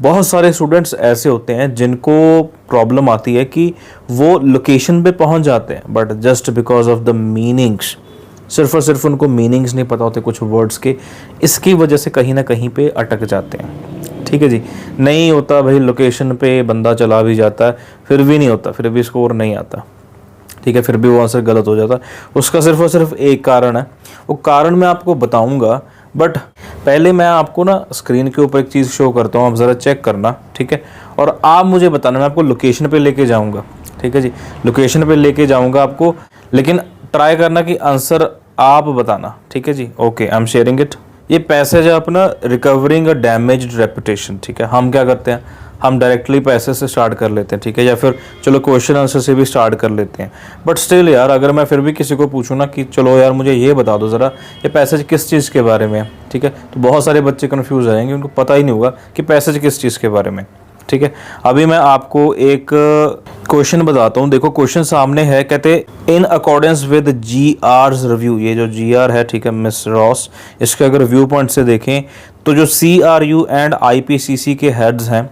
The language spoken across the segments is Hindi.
बहुत सारे स्टूडेंट्स ऐसे होते हैं जिनको प्रॉब्लम आती है कि वो लोकेशन पे पहुंच जाते हैं but just because of the meanings, सिर्फ और सिर्फ उनको मीनिंग्स नहीं पता होते कुछ वर्ड्स के, इसकी वजह से कहीं ना कहीं पे अटक जाते हैं। ठीक है जी, नहीं होता भाई, लोकेशन पे बंदा चला भी जाता है फिर भी नहीं होता, फिर भी स्कोर नहीं आता। ठीक है, फिर भी वो आंसर गलत हो जाता है। उसका सिर्फ और सिर्फ एक कारण है, वो कारण मैं आपको बताऊंगा, बट पहले मैं आपको ना स्क्रीन के ऊपर एक चीज़ शो करता हूँ, आप ज़रा चेक करना। ठीक है, और आप मुझे बताना, मैं आपको लोकेशन पे लेके जाऊंगा। ठीक है जी, लोकेशन पे लेके जाऊंगा आपको, लेकिन ट्राई करना कि आंसर आप बताना। ठीक है जी, okay, I am sharing it. ये पैसेज है अपना रिकवरिंग अ डैमेज्ड रेपुटेशन। ठीक है, हम क्या करते हैं, हम डायरेक्टली पैसे से स्टार्ट कर लेते हैं। ठीक है, या फिर चलो क्वेश्चन आंसर से भी स्टार्ट कर लेते हैं। बट स्टिल यार, अगर मैं फिर भी किसी को पूछूँ ना कि चलो यार मुझे ये बता दो ज़रा, ये पैसेज किस चीज़ के बारे में है, ठीक है, तो बहुत सारे बच्चे कन्फ्यूज़ हो जाएंगे, उनको पता ही नहीं होगा कि पैसेज किस चीज़ के बारे में। ठीक है, अभी मैं आपको एक क्वेश्चन बताता हूँ। देखो क्वेश्चन सामने है, कहते in accordance with GR's review. ये जो GR है, ठीक है, मिस रॉस, इसके अगर व्यू पॉइंट से देखें तो जो CRU एंड IPCC के हेड्स हैं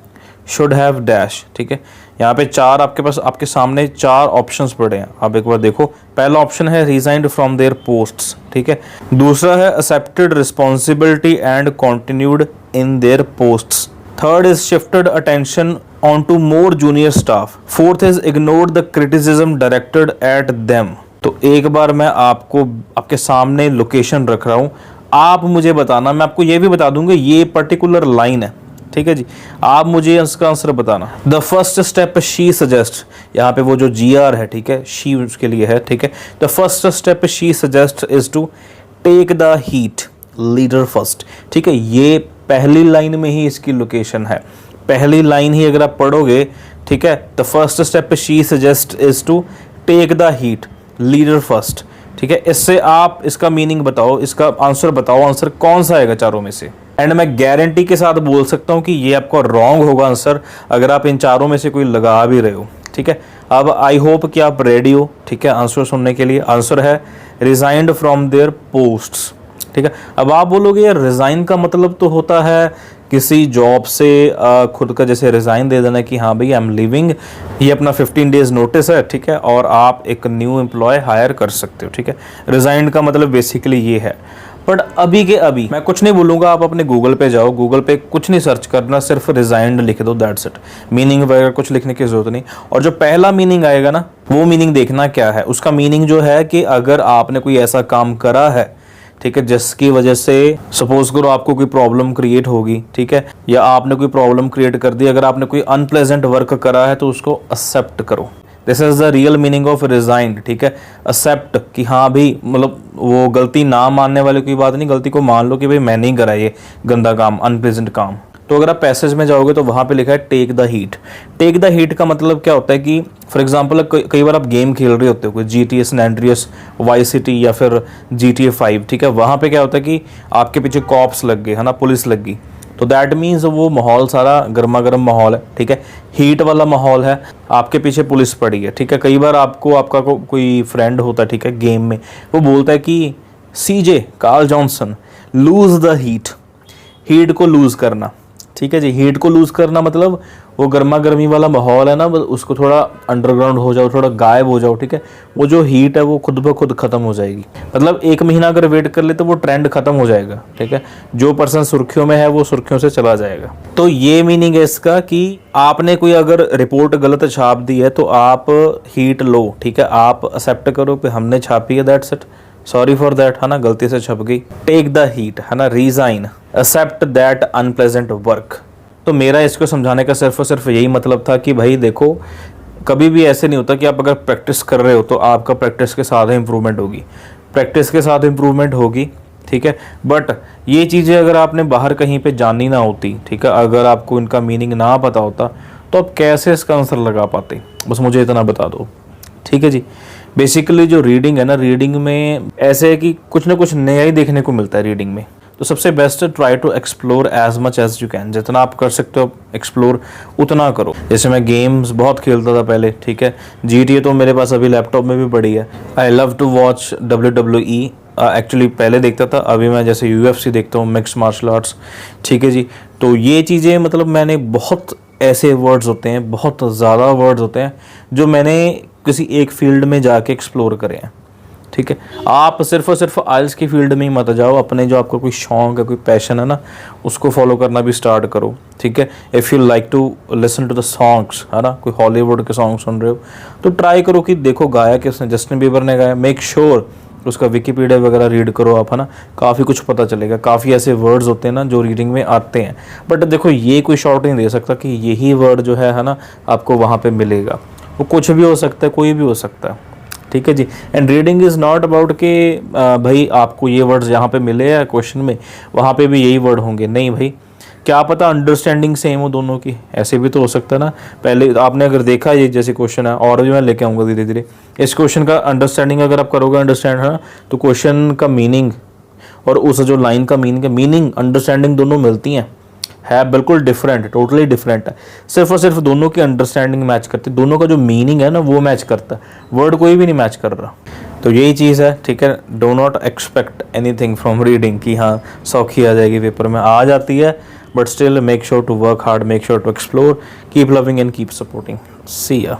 शुड हैव डैश। ठीक है, यहाँ पे चार आपके पास, आपके सामने चार ऑप्शंस पड़े हैं, आप एक बार देखो। पहला ऑप्शन है रिजाइंड फ्रॉम देयर पोस्ट्स। ठीक है, दूसरा है accepted responsibility and continued in their posts. Third is shifted attention on to more junior staff. Fourth is ignored the criticism directed at them. तो एक बार मैं आपको आपके सामने लोकेशन रख रहा हूँ, आप मुझे बताना, मैं आपको ये भी बता दूंगा ये पर्टिकुलर लाइन है। ठीक है जी, आप मुझे इसका आंसर बताना। The first step she suggest, यहाँ पे वो जो GR है, ठीक है, शी उसके लिए है। ठीक है, the first step she suggest is to take the heat leader first. ठीक है, ये पहली लाइन में ही इसकी लोकेशन है, पहली लाइन ही अगर आप पढ़ोगे, ठीक है, the first step she suggest is to take the heat leader first. ठीक है, इससे आप इसका मीनिंग बताओ, इसका आंसर बताओ, आंसर कौन सा आएगा चारों में से। एंड मैं गारंटी के साथ बोल सकता हूं कि ये आपका रॉन्ग होगा आंसर, अगर आप इन चारों में से कोई लगा भी रहे हो। ठीक है, अब आई होप कि आप रेडी हो, ठीक है, आंसर सुनने के लिए। आंसर है रिजाइंड फ्रॉम देयर पोस्ट्स। ठीक है, अब आप बोलोगे यार रिजाइन का मतलब तो होता है किसी जॉब से खुद का जैसे रिजाइन दे देना कि हाँ भाई आई एम लीविंग, ये अपना 15 डेज नोटिस है। ठीक है, और आप एक न्यू एम्प्लॉय हायर कर सकते हो। ठीक है, रिजाइन का मतलब बेसिकली ये है। बट अभी के अभी मैं कुछ नहीं बोलूँगा, आप अपने गूगल पे जाओ, गूगल पे कुछ नहीं सर्च करना, सिर्फ रिजाइंड लिख दो, दैट्स इट। मीनिंग वगैरह कुछ लिखने की जरूरत नहीं। और जो पहला मीनिंग आएगा ना, वो मीनिंग देखना क्या है। उसका मीनिंग जो है कि अगर आपने कोई ऐसा काम करा है, ठीक है, जिसकी वजह से सपोज करो आपको कोई प्रॉब्लम क्रिएट होगी, ठीक है, या आपने कोई प्रॉब्लम क्रिएट कर दी, अगर आपने कोई अनप्लेजेंट वर्क करा है तो उसको एक्सेप्ट करो। This is the real meaning of resigned. ठीक है, एक्सेप्ट कि हाँ भाई, मतलब वो गलती ना मानने वाले की बात नहीं, गलती को मान लो कि भाई मैंने ही करा ये गंदा काम, अनप्लेजेंट काम। तो अगर आप पैसेज में जाओगे तो वहां पे लिखा है take the heat. Take the heat का मतलब क्या होता है कि फॉर एग्जांपल कई बार आप गेम खेल रहे होते हो, कोई GTA San Andreas, vice city या फिर GTA 5, ठीक है, वहां पे क्या होता है कि आपके पीछे कॉप्स लग गए, है ना, पुलिस लग गई, तो दैट मीन्स वो माहौल सारा गर्मा गर्म माहौल है। ठीक है, हीट वाला माहौल है, आपके पीछे पुलिस पड़ी है। ठीक है, कई बार आपको आपका कोई फ्रेंड होता है, ठीक है, गेम में, वो बोलता है कि CJ Carl Johnson lose the heat, heat को लूज करना। ठीक है जी, हीट को लूज करना मतलब वो गर्मा गर्मी वाला माहौल है ना, उसको थोड़ा अंडरग्राउंड हो जाओ, थोड़ा गायब हो जाओ। ठीक है, वो जो हीट है वो खुद ब खुद खत्म हो जाएगी। मतलब 1 महीना अगर वेट कर ले तो वो ट्रेंड खत्म हो जाएगा। ठीक है, जो पर्सन सुर्खियों में है वो सुर्खियों से चला जाएगा। तो ये मीनिंग है इसका कि आपने कोई अगर रिपोर्ट गलत छाप दी है तो आप हीट लो। ठीक है, आप एक्सेप्ट करो कि हमने छापी है, that's it, sorry for that, है ना, गलती से छप गई। टेक द हीट, है ना, resign, accept that unpleasant work. तो मेरा इसको समझाने का सिर्फ और सिर्फ यही मतलब था कि भाई देखो, कभी भी ऐसे नहीं होता कि आप अगर प्रैक्टिस कर रहे हो तो आपका प्रैक्टिस के साथ ही इंप्रूवमेंट होगी, प्रैक्टिस के साथ इंप्रूवमेंट होगी। ठीक है, बट ये चीज़ें अगर आपने बाहर कहीं पे जाननी ना होती, ठीक है, अगर आपको इनका मीनिंग ना पता होता तो आप कैसे इसका आंसर लगा पाते, बस मुझे इतना बता दो। ठीक है जी, बेसिकली जो रीडिंग है ना, रीडिंग में ऐसे है कि कुछ ना कुछ नया ही देखने को मिलता है रीडिंग में। तो सबसे बेस्ट है try to explore as much as you can, जितना आप कर सकते हो एक्सप्लोर उतना करो। जैसे मैं गेम्स बहुत खेलता था पहले, ठीक है, GTA तो मेरे पास अभी लैपटॉप में भी पड़ी है। I love to watch WWE, actually पहले देखता था, अभी मैं जैसे UFC देखता हूँ, मिक्स्ड मार्शल आर्ट्स। ठीक है जी, तो ये चीज़ें मतलब मैंने बहुत ऐसे वर्ड्स होते हैं, बहुत ज़्यादा वर्ड्स होते हैं जो मैंने किसी एक फील्ड में जाके एक्सप्लोर करे हैं। ठीक है, आप सिर्फ और सिर्फ आइल्स की फील्ड में ही मत जाओ, अपने जो आपका कोई शौक है, कोई पैशन है ना, उसको फॉलो करना भी स्टार्ट करो। ठीक है, if you like to listen to the songs, है ना, कोई हॉलीवुड के सॉन्ग सुन रहे हो तो ट्राई करो कि देखो गाया किसने, जस्टिन बीबर ने गाया, मेक श्योर उसका विकीपीडिया वगैरह रीड करो आप, है ना, काफ़ी कुछ पता चलेगा। काफ़ी ऐसे वर्ड्स होते हैं ना जो रीडिंग में आते हैं, बट देखो ये कोई शॉर्ट नहीं दे सकता कि यही वर्ड जो है ना आपको वहाँ पे मिलेगा। वो कुछ भी हो सकता है, कोई भी हो सकता है। ठीक है जी। And reading is not about कि भाई आपको ये वर्ड्स यहाँ पे मिले हैं क्वेश्चन में, वहाँ पे भी यही वर्ड होंगे, नहीं भाई, क्या पता अंडरस्टैंडिंग सेम हो दोनों की, ऐसे भी तो हो सकता है ना। पहले आपने अगर देखा ये जैसे क्वेश्चन है, और भी मैं लेके आऊँगा धीरे धीरे, इस क्वेश्चन का अंडरस्टैंडिंग अगर आप करोगे अंडरस्टैंड, है ना, तो क्वेश्चन का मीनिंग और उस जो लाइन का मीनिंग अंडरस्टैंडिंग दोनों मिलती हैं, है बिल्कुल डिफरेंट, टोटली डिफरेंट है। सिर्फ और सिर्फ दोनों की अंडरस्टैंडिंग मैच करती है, दोनों का जो मीनिंग है ना वो मैच करता है, वर्ड कोई भी नहीं मैच कर रहा। तो यही चीज़ है। ठीक है, do not expect anything from reading कि हाँ सौखी आ जाएगी, पेपर में आ जाती है, but still make sure to work hard, make sure to explore, keep loving and keep supporting. See या।